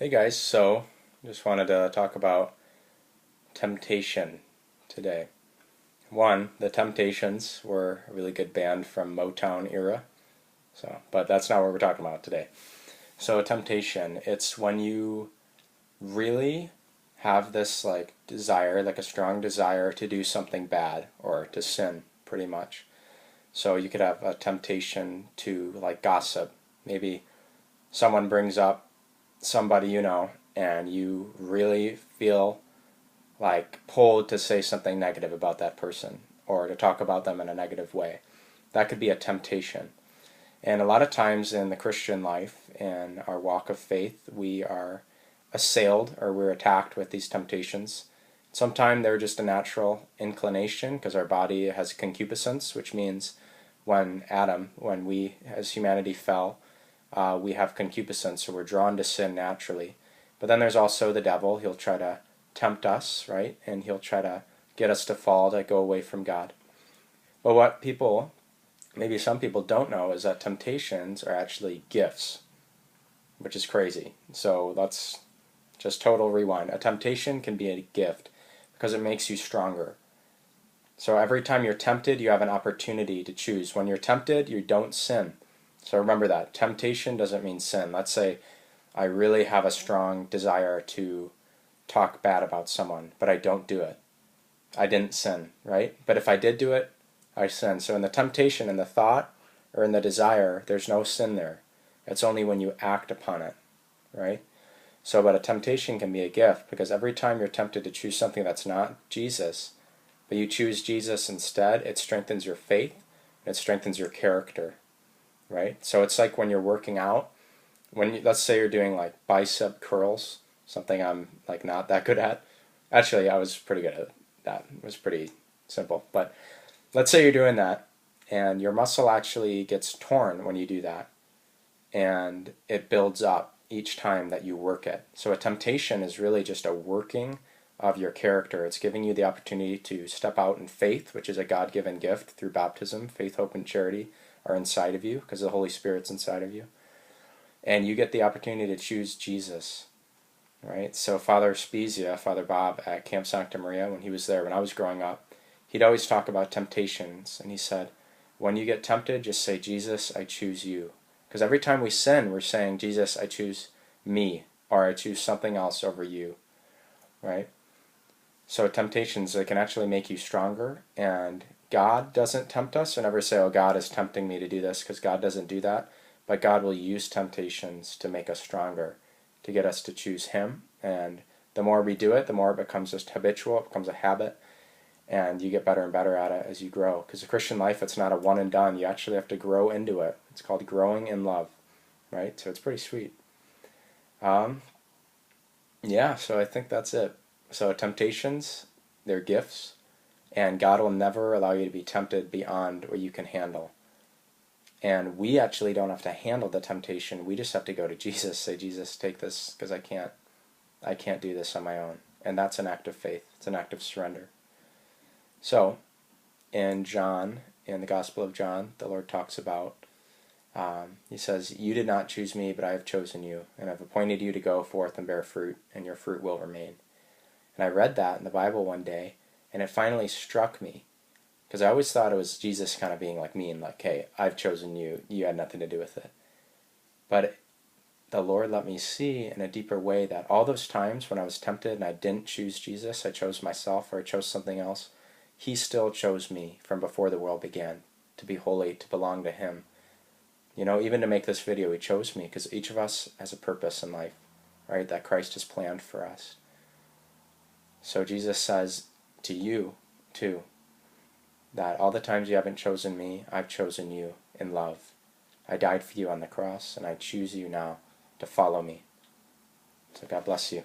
Hey guys, so just wanted to talk about temptation today. One, the Temptations were a really good band from Motown era, but that's not what we're talking about today. So temptation, it's when you really have this desire, like a strong desire to do something bad or to sin, pretty much. So you could have a temptation to gossip. Maybe someone brings up somebody you know, and you really feel pulled to say something negative about that person or to talk about them in a negative way. That could be a temptation. And a lot of times in the Christian life, in our walk of faith, we are assailed or we're attacked with these temptations. Sometimes they're just a natural inclination because our body has concupiscence, which means when we as humanity fell, we have concupiscence, so we're drawn to sin naturally. But then there's also the devil. He'll try to tempt us, right? And he'll try to get us to fall, to go away from God. But what maybe some people don't know, is that temptations are actually gifts, which is crazy. So let's just total rewind. A temptation can be a gift because it makes you stronger. So every time you're tempted, you have an opportunity to choose. When you're tempted, you don't sin. So remember that. Temptation doesn't mean sin. Let's say I really have a strong desire to talk bad about someone, but I don't do it. I didn't sin, right? But if I did do it, I sinned. So in the temptation, in the thought, or in the desire, there's no sin there. It's only when you act upon it, right? But a temptation can be a gift, because every time you're tempted to choose something that's not Jesus, but you choose Jesus instead, it strengthens your faith, and it strengthens your character, right? So it's like when you're working out, let's say you're doing bicep curls, something I'm not that good at. Actually, I was pretty good at that. It was pretty simple. But let's say you're doing that, and your muscle actually gets torn when you do that, and it builds up each time that you work it. So a temptation is really just a working of your character. It's giving you the opportunity to step out in faith, which is a God-given gift through baptism. Faith, hope, and charity are inside of you because the Holy Spirit's inside of you. And you get the opportunity to choose Jesus, right? So Father Spezia, Father Bob at Camp Sancta Maria, when he was there, when I was growing up, he'd always talk about temptations. And he said, when you get tempted, just say, Jesus, I choose you. Because every time we sin, we're saying, Jesus, I choose me, or I choose something else over you, right? So temptations, they can actually make you stronger, and God doesn't tempt us. So never say, oh, God is tempting me to do this, because God doesn't do that. But God will use temptations to make us stronger, to get us to choose Him. And the more we do it, the more it becomes just habitual, it becomes a habit, and you get better and better at it as you grow. Because the Christian life, it's not a one and done. You actually have to grow into it. It's called growing in love, right? So it's pretty sweet. Yeah, so I think that's it. So temptations, they're gifts, and God will never allow you to be tempted beyond what you can handle. And we actually don't have to handle the temptation. We just have to go to Jesus, say, Jesus, take this, because I can't do this on my own. And that's an act of faith. It's an act of surrender. So, in the Gospel of John, the Lord talks about, he says, you did not choose me, but I have chosen you, and I've appointed you to go forth and bear fruit, and your fruit will remain. And I read that in the Bible one day, and it finally struck me. Because I always thought it was Jesus kind of being mean, hey, I've chosen you, you had nothing to do with it. But the Lord let me see in a deeper way that all those times when I was tempted and I didn't choose Jesus, I chose myself or I chose something else, He still chose me from before the world began, to be holy, to belong to Him. Even to make this video, He chose me, because each of us has a purpose in life, right, that Christ has planned for us. So Jesus says to you, too, that all the times you haven't chosen me, I've chosen you in love. I died for you on the cross, and I choose you now to follow me. So God bless you.